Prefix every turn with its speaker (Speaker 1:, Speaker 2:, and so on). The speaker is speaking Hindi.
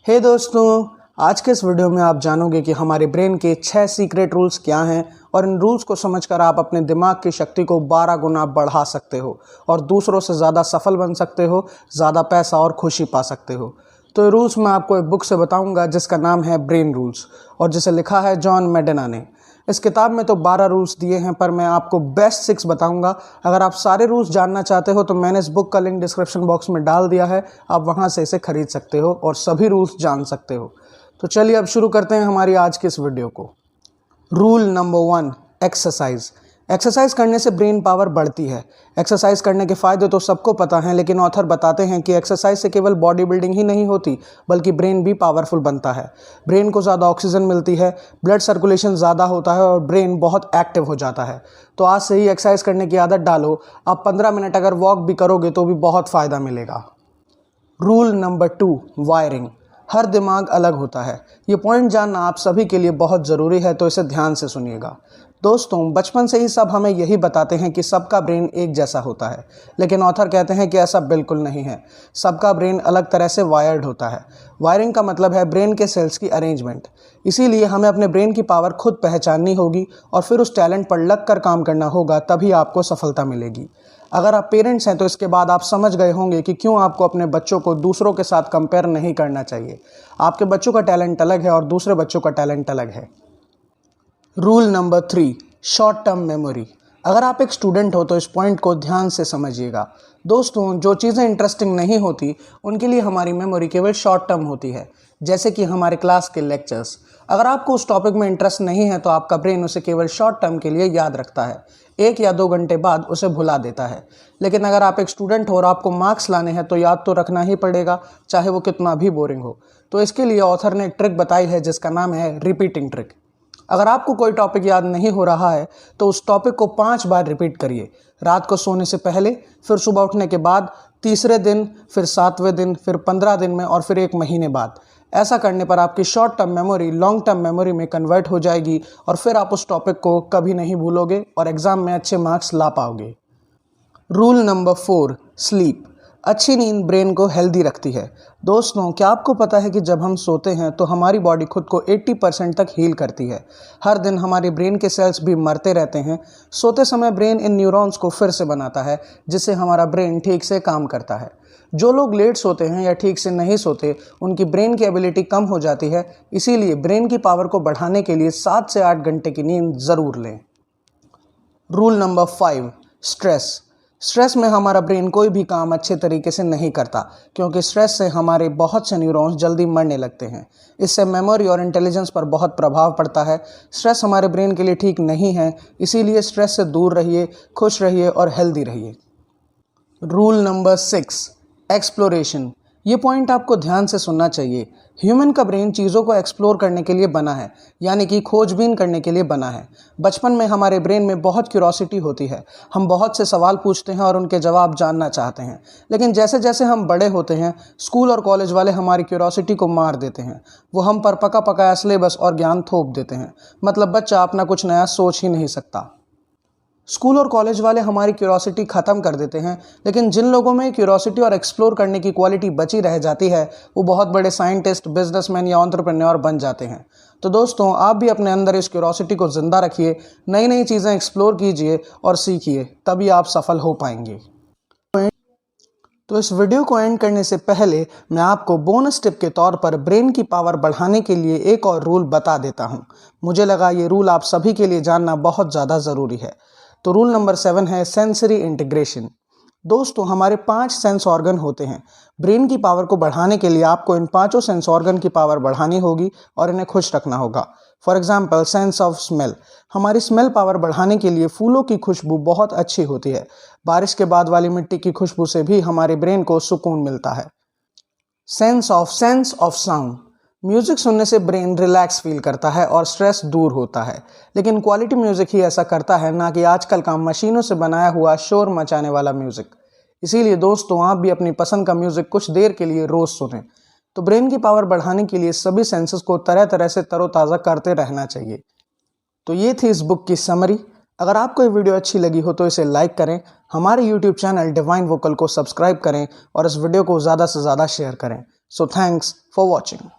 Speaker 1: हे दोस्तों, आज के इस वीडियो में आप जानोगे कि हमारे ब्रेन के 6 सीक्रेट रूल्स क्या हैं और इन रूल्स को समझकर आप अपने दिमाग की शक्ति को 12 गुना बढ़ा सकते हो और दूसरों से ज़्यादा सफल बन सकते हो, ज़्यादा पैसा और खुशी पा सकते हो। तो ये रूल्स मैं आपको एक बुक से बताऊंगा जिसका नाम है ब्रेन रूल्स और जिसे लिखा है जॉन मेडेना ने। इस किताब में तो 12 रूल्स दिए हैं, पर मैं आपको बेस्ट 6 बताऊंगा। अगर आप सारे रूल्स जानना चाहते हो तो मैंने इस बुक का लिंक डिस्क्रिप्शन बॉक्स में डाल दिया है, आप वहां से इसे खरीद सकते हो और सभी रूल्स जान सकते हो। तो चलिए अब शुरू करते हैं हमारी आज की इस वीडियो को। Rule number 1, exercise. एक्सरसाइज करने से ब्रेन पावर बढ़ती है। एक्सरसाइज करने के फ़ायदे तो सबको पता हैं, लेकिन ऑथर बताते हैं कि एक्सरसाइज से केवल बॉडी बिल्डिंग ही नहीं होती बल्कि ब्रेन भी पावरफुल बनता है। ब्रेन को ज़्यादा ऑक्सीजन मिलती है, ब्लड सर्कुलेशन ज़्यादा होता है और ब्रेन बहुत एक्टिव हो जाता है। तो आज से ही एक्सरसाइज करने की आदत डालो। आप 15 मिनट अगर वॉक भी करोगे तो भी बहुत फ़ायदा मिलेगा। Rule number 2, wiring. हर दिमाग अलग होता है। ये पॉइंट जानना आप सभी के लिए बहुत ज़रूरी है, तो इसे ध्यान से सुनिएगा। दोस्तों, बचपन से ही सब हमें यही बताते हैं कि सबका ब्रेन एक जैसा होता है, लेकिन ऑथर कहते हैं कि ऐसा बिल्कुल नहीं है। सबका ब्रेन अलग तरह से वायर्ड होता है। वायरिंग का मतलब है ब्रेन के सेल्स की अरेंजमेंट। इसीलिए हमें अपने ब्रेन की पावर खुद पहचाननी होगी और फिर उस टैलेंट पर लग कर काम करना होगा, तभी आपको सफलता मिलेगी। अगर आप पेरेंट्स हैं तो इसके बाद आप समझ गए होंगे कि क्यों आपको अपने बच्चों को दूसरों के साथ कंपेयर नहीं करना चाहिए। आपके बच्चों का टैलेंट अलग है और दूसरे बच्चों का टैलेंट अलग है। Rule number 3, short term memory. अगर आप एक स्टूडेंट हो तो इस पॉइंट को ध्यान से समझिएगा। दोस्तों, जो चीज़ें इंटरेस्टिंग नहीं होती उनके लिए हमारी मेमोरी केवल शॉर्ट टर्म होती है, जैसे कि हमारे क्लास के लेक्चर्स। अगर आपको उस टॉपिक में इंटरेस्ट नहीं है तो आपका ब्रेन उसे केवल शॉर्ट टर्म के लिए याद रखता है, 1 या 2 घंटे बाद उसे भुला देता है। लेकिन अगर आप एक स्टूडेंट हो और आपको मार्क्स लाने हैं तो याद तो रखना ही पड़ेगा, चाहे वो कितना भी बोरिंग हो। तो इसके लिए ऑथर ने एक ट्रिक बताई है जिसका नाम है रिपीटिंग ट्रिक। अगर आपको कोई टॉपिक याद नहीं हो रहा है तो उस टॉपिक को 5 बार रिपीट करिए। रात को सोने से पहले, फिर सुबह उठने के बाद, तीसरे दिन, फिर 7वें दिन, फिर 15 दिन में और फिर 1 महीने बाद। ऐसा करने पर आपकी short term memory long term memory में कन्वर्ट हो जाएगी और फिर आप उस टॉपिक को कभी नहीं भूलोगे और एग्जाम में अच्छे मार्क्स ला पाओगे। Rule number 4, sleep. अच्छी नींद ब्रेन को हेल्दी रखती है। दोस्तों, क्या आपको पता है कि जब हम सोते हैं तो हमारी बॉडी खुद को 80% तक हील करती है। हर दिन हमारे ब्रेन के सेल्स भी मरते रहते हैं। सोते समय ब्रेन इन न्यूरॉन्स को फिर से बनाता है, जिससे हमारा ब्रेन ठीक से काम करता है। जो लोग लेट सोते हैं या ठीक से नहीं सोते, उनकी ब्रेन की एबिलिटी कम हो जाती है। इसीलिए ब्रेन की पावर को बढ़ाने के लिए 7 से 8 घंटे की नींद ज़रूर लें। Rule number 5, stress. स्ट्रेस में हमारा ब्रेन कोई भी काम अच्छे तरीके से नहीं करता, क्योंकि स्ट्रेस से हमारे बहुत से न्यूरॉन्स जल्दी मरने लगते हैं। इससे मेमोरी और इंटेलिजेंस पर बहुत प्रभाव पड़ता है। स्ट्रेस हमारे ब्रेन के लिए ठीक नहीं है, इसीलिए स्ट्रेस से दूर रहिए, खुश रहिए और हेल्दी रहिए। Rule number 6, exploration. ये पॉइंट आपको ध्यान से सुनना चाहिए। ह्यूमन का ब्रेन चीज़ों को एक्सप्लोर करने के लिए बना है, यानी कि खोजबीन करने के लिए बना है। बचपन में हमारे ब्रेन में बहुत क्यूरोसिटी होती है। हम बहुत से सवाल पूछते हैं और उनके जवाब जानना चाहते हैं। लेकिन जैसे जैसे हम बड़े होते हैं, स्कूल और कॉलेज वाले हमारी क्यूरोसिटी को मार देते हैं। वो हम पर पका पकाया सिलेबस और ज्ञान थोप देते हैं। मतलब बच्चा अपना कुछ नया सोच ही नहीं सकता। स्कूल और कॉलेज वाले हमारी क्यूरोसिटी ख़त्म कर देते हैं, लेकिन जिन लोगों में क्यूरोसिटी और एक्सप्लोर करने की क्वालिटी बची रह जाती है, वो बहुत बड़े साइंटिस्ट, बिजनेसमैन या एंटरप्रेन्योर बन जाते हैं। तो दोस्तों, आप भी अपने अंदर इस क्यूरोसिटी को ज़िंदा रखिए, नई नई चीज़ें एक्सप्लोर कीजिए और सीखिए, तभी आप सफल हो पाएंगे। तो इस वीडियो को एंड करने से पहले मैं आपको बोनस टिप के तौर पर ब्रेन की पावर बढ़ाने के लिए एक और रूल बता देता हूँ। मुझे लगा ये रूल आप सभी के लिए जानना बहुत ज़्यादा ज़रूरी है। तो रूल नंबर 7 है सेंसरी इंटीग्रेशन। दोस्तों, हमारे 5 सेंस ऑर्गन होते हैं। ब्रेन की पावर को बढ़ाने के लिए आपको इन 5 सेंस ऑर्गन की पावर बढ़ानी होगी और इन्हें खुश रखना होगा। For example, sense of smell. हमारी स्मेल पावर बढ़ाने के लिए फूलों की खुशबू बहुत अच्छी होती है। बारिश के बाद वाली मिट्टी की खुशबू से भी हमारे ब्रेन को सुकून मिलता है। Sense of sound. म्यूज़िक सुनने से ब्रेन रिलैक्स फील करता है और स्ट्रेस दूर होता है। लेकिन क्वालिटी म्यूज़िक ही ऐसा करता है, ना कि आजकल का मशीनों से बनाया हुआ शोर मचाने वाला म्यूज़िक। इसीलिए दोस्तों, आप भी अपनी पसंद का म्यूज़िक कुछ देर के लिए रोज़ सुनें। तो ब्रेन की पावर बढ़ाने के लिए सभी सेंसेस को तरह तरह से तरोताज़ा करते रहना चाहिए। तो ये थी इस बुक की समरी। अगर आपको ये वीडियो अच्छी लगी हो तो इसे लाइक करें, हमारे YouTube चैनल डिवाइन वोकल को सब्सक्राइब करें और इस वीडियो को ज़्यादा से ज़्यादा शेयर करें। So thanks for watching.